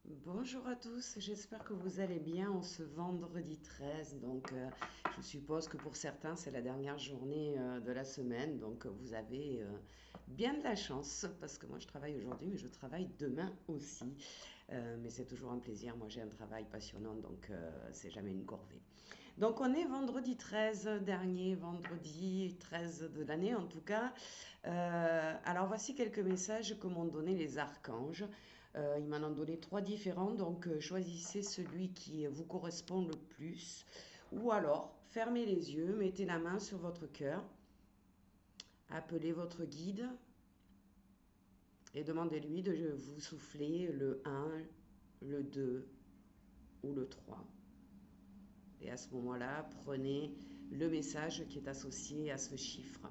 Bonjour à tous, j'espère que vous allez bien en ce vendredi 13. Je suppose que pour certains, c'est la dernière journée de la semaine. Donc, vous avez bien de la chance parce que moi, je travaille aujourd'hui, mais je travaille demain aussi. Mais c'est toujours un plaisir. Moi, j'ai un travail passionnant, donc c'est jamais une corvée. Donc, on est vendredi 13, dernier vendredi 13 de l'année en tout cas. Alors, voici quelques messages que m'ont donné les archanges. Ils m'en ont donné trois différents, donc choisissez celui qui vous correspond le plus. Ou alors, fermez les yeux, mettez la main sur votre cœur, appelez votre guide et demandez-lui de vous souffler le un, le 2 ou le 3. Et à ce moment-là, prenez le message qui est associé à ce chiffre.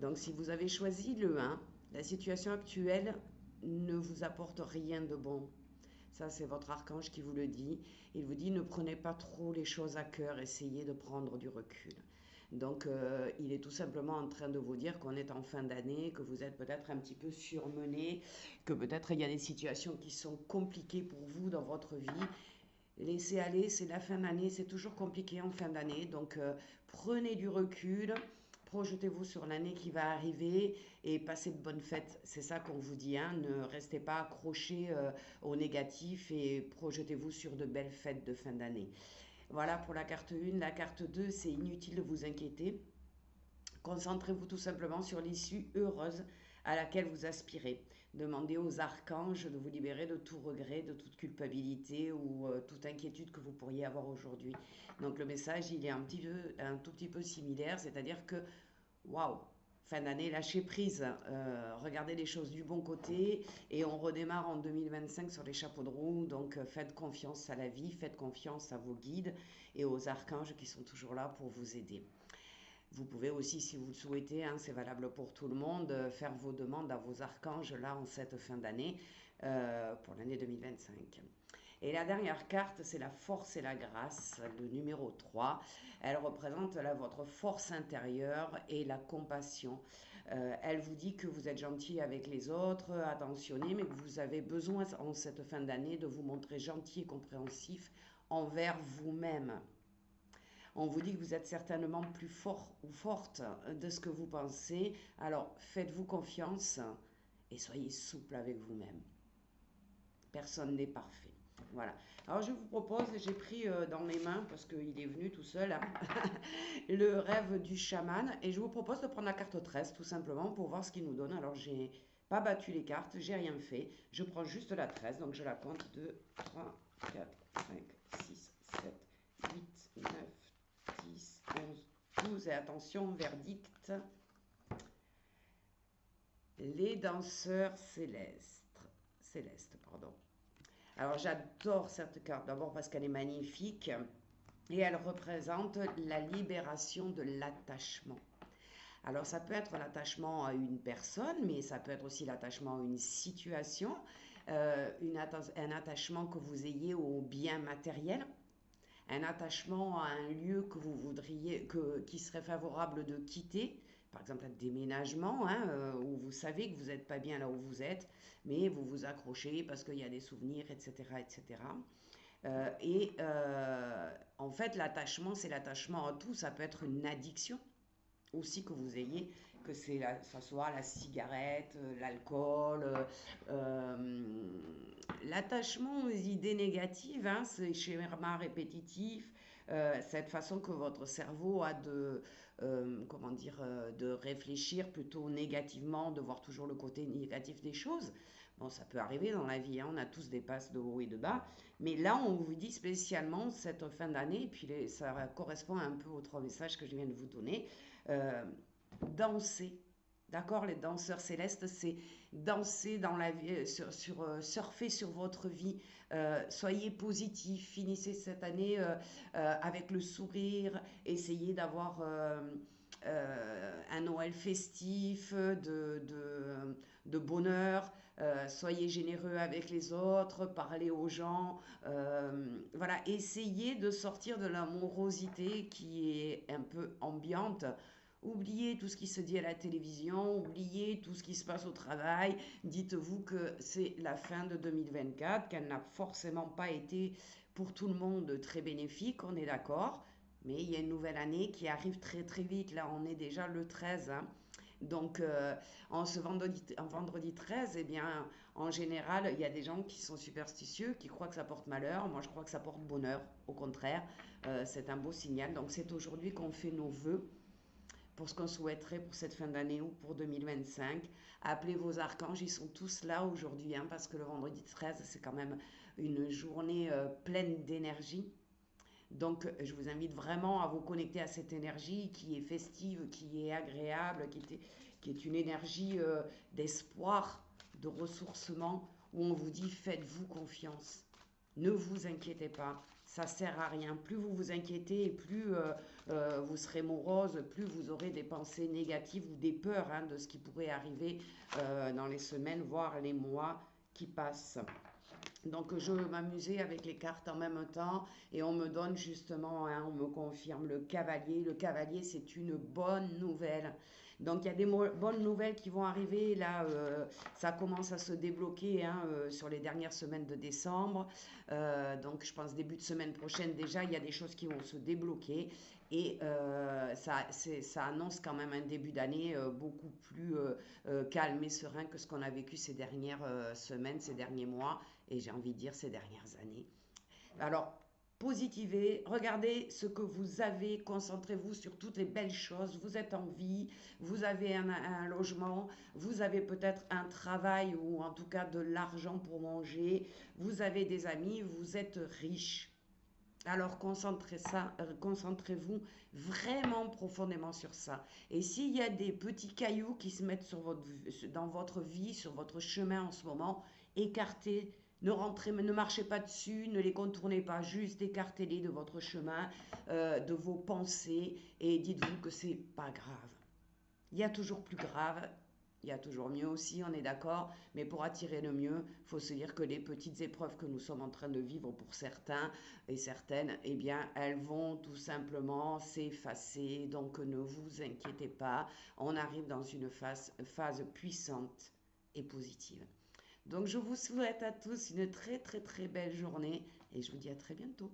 Donc si vous avez choisi le un, la situation actuelle ne vous apporte rien de bon. Ça, c'est votre archange qui vous le dit. Il vous dit, ne prenez pas trop les choses à cœur, essayez de prendre du recul. Donc, il est tout simplement en train de vous dire qu'on est en fin d'année, que vous êtes peut-être un petit peu surmené, que peut-être il y a des situations qui sont compliquées pour vous dans votre vie. Laissez aller, c'est la fin d'année, c'est toujours compliqué en fin d'année. Donc, prenez du recul, projetez-vous sur l'année qui va arriver et passez de bonnes fêtes. C'est ça qu'on vous dit, hein. Ne restez pas accroché au négatif et projetez-vous sur de belles fêtes de fin d'année. Voilà pour la carte 1. La carte 2, c'est inutile de vous inquiéter. Concentrez-vous tout simplement sur l'issue heureuse à laquelle vous aspirez. Demandez aux archanges de vous libérer de tout regret, de toute culpabilité ou toute inquiétude que vous pourriez avoir aujourd'hui. Donc le message, il est un tout petit peu similaire, c'est-à-dire que, waouh, fin d'année, lâchez prise, regardez les choses du bon côté et on redémarre en 2025 sur les chapeaux de roue. Donc faites confiance à la vie, faites confiance à vos guides et aux archanges qui sont toujours là pour vous aider. Vous pouvez aussi, si vous le souhaitez, hein, c'est valable pour tout le monde, faire vos demandes à vos archanges là en cette fin d'année pour l'année 2025. Et la dernière carte, c'est la force et la grâce, le numéro 3. Elle représente là, votre force intérieure et la compassion. Elle vous dit que vous êtes gentil avec les autres, attentionné, mais que vous avez besoin en cette fin d'année de vous montrer gentil et compréhensif envers vous-même. On vous dit que vous êtes certainement plus fort ou forte de ce que vous pensez. Alors faites-vous confiance et soyez souple avec vous-même. Personne n'est parfait. Voilà. Alors je vous propose, j'ai pris dans les mains, parce qu'il est venu tout seul, hein, le rêve du chaman. Et je vous propose de prendre la carte 13 tout simplement pour voir ce qu'il nous donne. Alors j'ai pas battu les cartes, j'ai rien fait. Je prends juste la 13, donc je la compte 2, 3, 4, 5, 6, 7, 8, 9, 10, 11, 12. Et attention, verdict. Les danseurs célestes. Célestes, pardon. Alors j'adore cette carte, d'abord parce qu'elle est magnifique et elle représente la libération de l'attachement. Alors ça peut être l'attachement à une personne, mais ça peut être aussi l'attachement à une situation, un attachement que vous ayez au bien matériel, un attachement à un lieu que vous voudriez, qui serait favorable de quitter, par exemple un déménagement, hein, où vous savez que vous n'êtes pas bien là où vous êtes, mais vous vous accrochez parce qu'il y a des souvenirs, etc. etc. En fait, l'attachement, c'est l'attachement à tout, ça peut être une addiction aussi que vous ayez, que ça soit la cigarette, l'alcool, l'attachement aux idées négatives, hein, ces schémas répétitifs, cette façon que votre cerveau a comment dire, de réfléchir plutôt négativement, de voir toujours le côté négatif des choses. Bon, ça peut arriver dans la vie, hein, on a tous des passes de haut et de bas, mais là, on vous dit spécialement cette fin d'année, et puis ça correspond un peu aux trois messages que je viens de vous donner. Euh, Danser. D'accord, les danseurs célestes, c'est danser dans la vie, surfer sur votre vie. Soyez positif, finissez cette année avec le sourire, essayez d'avoir un Noël festif, de bonheur. Soyez généreux avec les autres, parlez aux gens. Voilà, essayez de sortir de l'amorosité qui est un peu ambiante Oubliez tout ce qui se dit à la télévision, oubliez tout ce qui se passe au travail. Dites-vous que c'est la fin de 2024, qu'elle n'a forcément pas été pour tout le monde très bénéfique, on est d'accord. Mais il y a une nouvelle année qui arrive très très vite. Là, on est déjà le 13, hein. Donc, en vendredi 13, eh bien, en général, il y a des gens qui sont superstitieux, qui croient que ça porte malheur. Moi, je crois que ça porte bonheur. Au contraire, c'est un beau signal. Donc, c'est aujourd'hui qu'on fait nos vœux pour ce qu'on souhaiterait pour cette fin d'année ou pour 2025. Appelez vos archanges, ils sont tous là aujourd'hui, hein, parce que le vendredi 13, c'est quand même une journée pleine d'énergie. Donc, je vous invite vraiment à vous connecter à cette énergie qui est festive, qui est agréable, qui est une énergie d'espoir, de ressourcement, où on vous dit faites-vous confiance. Ne vous inquiétez pas, ça sert à rien. Plus vous vous inquiétez, plus vous serez morose, plus vous aurez des pensées négatives ou des peurs, hein, de ce qui pourrait arriver dans les semaines, voire les mois qui passent. Donc je m'amusais avec les cartes en même temps et on me donne justement, hein, on me confirme le cavalier. Le cavalier, c'est une bonne nouvelle. Donc il y a des bonnes nouvelles qui vont arriver. Là, ça commence à se débloquer, hein, sur les dernières semaines de décembre. Donc je pense début de semaine prochaine déjà, il y a des choses qui vont se débloquer. Et ça annonce quand même un début d'année beaucoup plus calme et serein que ce qu'on a vécu ces dernières semaines, ces derniers mois et j'ai envie de dire ces dernières années. Alors, positivez, regardez ce que vous avez, concentrez-vous sur toutes les belles choses. Vous êtes en vie, vous avez un logement, vous avez peut-être un travail ou en tout cas de l'argent pour manger, vous avez des amis, vous êtes riche. Alors concentrez-vous vraiment profondément sur ça. Et s'il y a des petits cailloux qui se mettent dans votre vie, sur votre chemin en ce moment, écartez, ne marchez pas dessus, ne les contournez pas, juste écartez-les de votre chemin, de vos pensées, et dites-vous que c'est pas grave. Il y a toujours plus grave, il y a toujours mieux aussi, on est d'accord, mais pour attirer le mieux, il faut se dire que les petites épreuves que nous sommes en train de vivre pour certains et certaines, eh bien, elles vont tout simplement s'effacer, donc ne vous inquiétez pas, on arrive dans une phase puissante et positive. Donc je vous souhaite à tous une très très très belle journée et je vous dis à très bientôt.